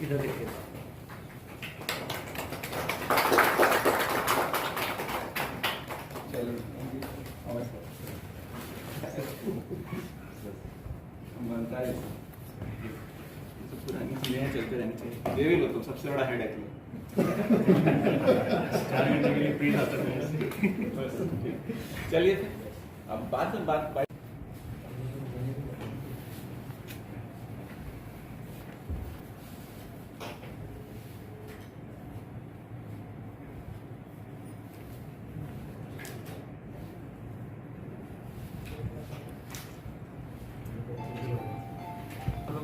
इधर देखिए। बनता है तो पुरानी चीजें चलते रहनी चाहिए। ये भी लो तो सबसे बड़ा हेडेक लो। 4 घंटे के लिए फ्री था सर। चलिए अब बात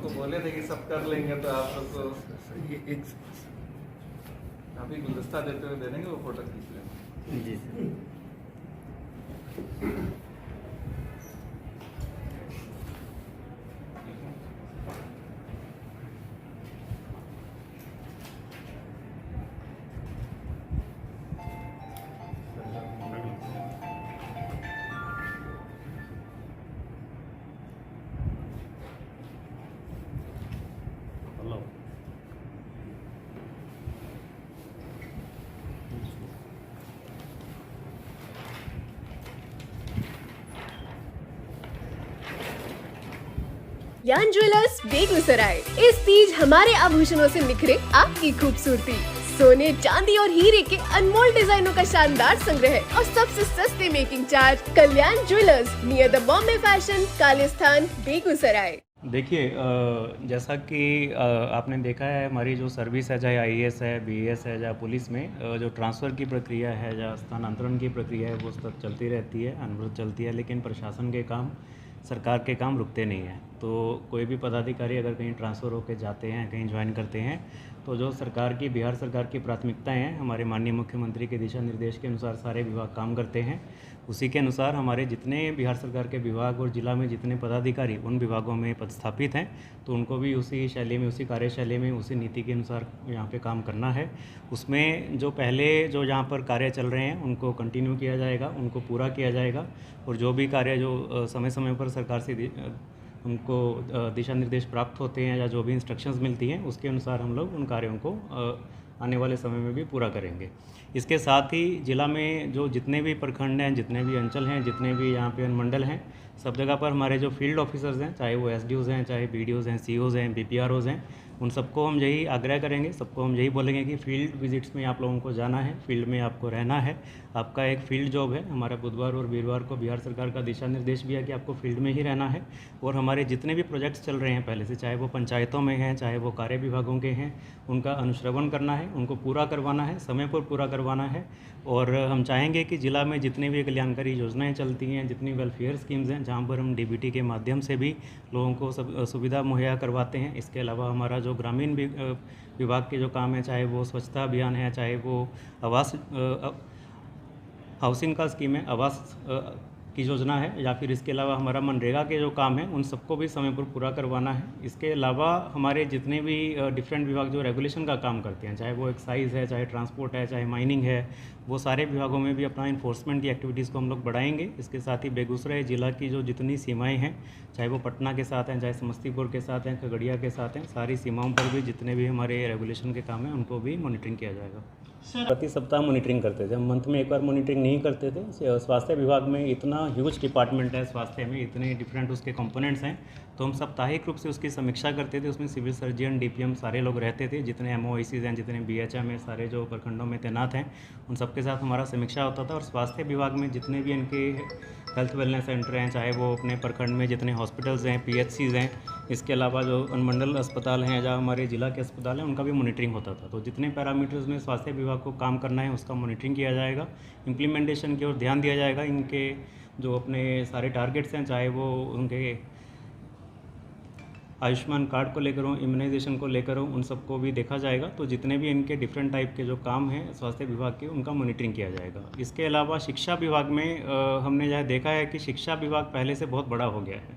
को बोले थे कि सब कर लेंगे तो आप लोग को अभी गुलदस्ता देते हुए दे देंगे, वो फोटो खींच लेंगे। जी सर। कल्याण ज्वेलर्स बेगूसराय। इस तीज हमारे आभूषणों से निखरे आपकी खूबसूरती। सोने, चांदी और हीरे के अनमोल डिजाइनों का शानदार संग्रह और सबसे सस्ते making charge. Kalyan jewellers, near the Bombay fashion, Kalisthan, Begusarai. देखिए, जैसा कि आपने देखा है, हमारी जो सर्विस है, चाहे आईएएस है, बीएएस है, या पुलिस में जो ट्रांसफ़र की प्रक्रिया है या स्थानांतरण की प्रक्रिया है वो सब चलती रहती है, अनवरत चलती है। लेकिन प्रशासन के काम, सरकार के काम रुकते नहीं हैं। तो कोई भी पदाधिकारी अगर कहीं ट्रांसफ़र होकर जाते हैं, कहीं ज्वाइन करते हैं, तो जो सरकार की, बिहार सरकार की प्राथमिकताएं हैं, हमारे माननीय मुख्यमंत्री के दिशा निर्देश के अनुसार सारे विभाग काम करते हैं। उसी के अनुसार हमारे जितने बिहार सरकार के विभाग और ज़िला में जितने पदाधिकारी उन विभागों में पदस्थापित हैं, तो उनको भी उसी शैली में, उसी कार्यशैली में, उसी नीति के अनुसार यहाँ पे काम करना है। उसमें जो पहले जो यहाँ पर कार्य चल रहे हैं उनको कंटिन्यू किया जाएगा, उनको पूरा किया जाएगा। और जो भी कार्य जो समय समय पर सरकार से उनको दिशा निर्देश प्राप्त होते हैं या जो भी इंस्ट्रक्शंस मिलती हैं, उसके अनुसार हम लोग उन कार्यों को आने वाले समय में भी पूरा करेंगे। इसके साथ ही ज़िला में जो जितने भी प्रखंड हैं, जितने भी अंचल हैं, जितने भी यहाँ पे अनुमंडल हैं, सब जगह पर हमारे जो फील्ड ऑफिसर्स हैं, चाहे वो एसडीओज़ हैं, चाहे बीडीओज़ हैं, सीओज़ हैं, बीपीआरओज़ हैं, उन सबको हम यही आग्रह करेंगे, सबको हम यही बोलेंगे कि फील्ड विजिट्स में आप लोगों को जाना है, फील्ड में आपको रहना है। आपका एक फील्ड जॉब है। हमारा बुधवार और वीरवार को बिहार सरकार का दिशा निर्देश भी है कि आपको फील्ड में ही रहना है। और हमारे जितने भी प्रोजेक्ट्स चल रहे हैं पहले से, चाहे वो पंचायतों में हैं, चाहे वो कार्य विभागों के हैं, उनका अनुश्रवण करना है, उनको पूरा करवाना है, समय पर पूरा करवाना है। और हम चाहेंगे कि ज़िला में जितनी भी कल्याणकारी योजनाएं चलती हैं, जितनी वेलफेयर स्कीम्स हैं, जहाँ पर हम डीबीटी के माध्यम से भी लोगों को सब सुविधा मुहैया करवाते हैं। इसके अलावा हमारा जो ग्रामीण विभाग के जो काम है, चाहे वो स्वच्छता अभियान है, चाहे वो आवास हाउसिंग का स्कीम है, आवास की योजना है, या फिर इसके अलावा हमारा मनरेगा के जो काम है उन सबको भी समय पर पूरा करवाना है। इसके अलावा हमारे जितने भी डिफरेंट विभाग जो रेगुलेशन का काम करते हैं, चाहे वो एक्साइज है, चाहे ट्रांसपोर्ट है, चाहे माइनिंग है, वो सारे विभागों में भी अपना इन्फोर्समेंट की एक्टिविटीज़ को हम लोग बढ़ाएंगे। इसके साथ ही बेगूसराय ज़िला की जो जितनी सीमाएँ हैं, चाहे वो पटना के साथ हैं, चाहे समस्तीपुर के साथ हैं, खगड़िया के साथ हैं, सारी सीमाओं पर भी जितने भी हमारे रेगुलेशन के काम हैं उनको भी मॉनिटरिंग किया जाएगा। प्रति सप्ताह मॉनिटरिंग करते थे हम, मंथ में एक बार मॉनिटरिंग नहीं करते थे। स्वास्थ्य विभाग में इतना ह्यूज डिपार्टमेंट है, स्वास्थ्य में इतने डिफरेंट उसके कंपोनेंट्स हैं, तो हम साप्ताहिक रूप से उसकी समीक्षा करते थे। उसमें सिविल सर्जन, डीपीएम सारे लोग रहते थे, जितने एमओआईसीज हैं, जितने बीएचएम हैं, सारे जो प्रखंडों में तैनात हैं, उन सबके साथ हमारा समीक्षा होता था। और स्वास्थ्य विभाग में जितने भी इनके हेल्थ वेलनेस सेंटर हैं, चाहे वो अपने प्रखंड में जितने हॉस्पिटल्स हैं, पीएचसीज हैं, इसके अलावा जो अनुमंडल अस्पताल हैं, जहाँ हमारे ज़िला के अस्पताल हैं, उनका भी मॉनिटरिंग होता था। तो जितने पैरामीटर्स में स्वास्थ्य विभाग को काम करना है उसका मॉनिटरिंग किया जाएगा, इम्प्लीमेंटेशन की ओर ध्यान दिया जाएगा। इनके जो अपने सारे टारगेट्स हैं, चाहे वो उनके आयुष्मान कार्ड को लेकर हो, इम्यूनाइजेशन को लेकर हो, उन सबको भी देखा जाएगा। तो जितने भी इनके डिफरेंट टाइप के जो काम हैं स्वास्थ्य विभाग के, उनका मॉनिटरिंग किया जाएगा। इसके अलावा शिक्षा विभाग में हमने यह देखा है कि शिक्षा विभाग पहले से बहुत बड़ा हो गया है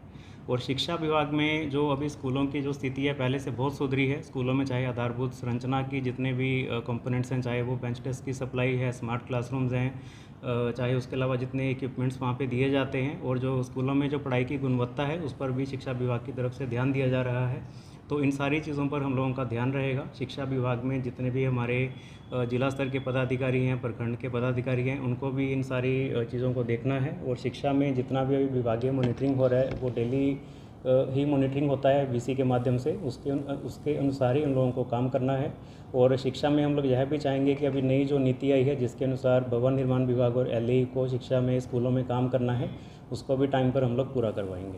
और शिक्षा विभाग में जो अभी स्कूलों की जो स्थिति है पहले से बहुत सुधरी है। स्कूलों में चाहे आधारभूत संरचना की जितने भी कंपोनेंट्स हैं, चाहे वो बेंच डेस्क की सप्लाई है, स्मार्ट क्लासरूम्स हैं, चाहे उसके अलावा जितने इक्विपमेंट्स वहाँ पे दिए जाते हैं और जो स्कूलों में जो पढ़ाई की गुणवत्ता है उस पर भी शिक्षा विभाग की तरफ से ध्यान दिया जा रहा है। तो इन सारी चीज़ों पर हम लोगों का ध्यान रहेगा। शिक्षा विभाग में जितने भी हमारे जिला स्तर के पदाधिकारी हैं, प्रखंड के पदाधिकारी हैं, उनको भी इन सारी चीज़ों को देखना है और शिक्षा में जितना भी विभागीय मॉनिटरिंग हो रहा है वो डेली ही मॉनिटरिंग होता है वीसी के माध्यम से, उसके अनुसार ही उन लोगों को काम करना है। और शिक्षा में हम लोग यह भी चाहेंगे कि अभी नई जो नीति आई है जिसके अनुसार भवन निर्माण विभाग और एलई को शिक्षा में स्कूलों में काम करना है, उसको भी टाइम पर हम लोग पूरा करवाएंगे।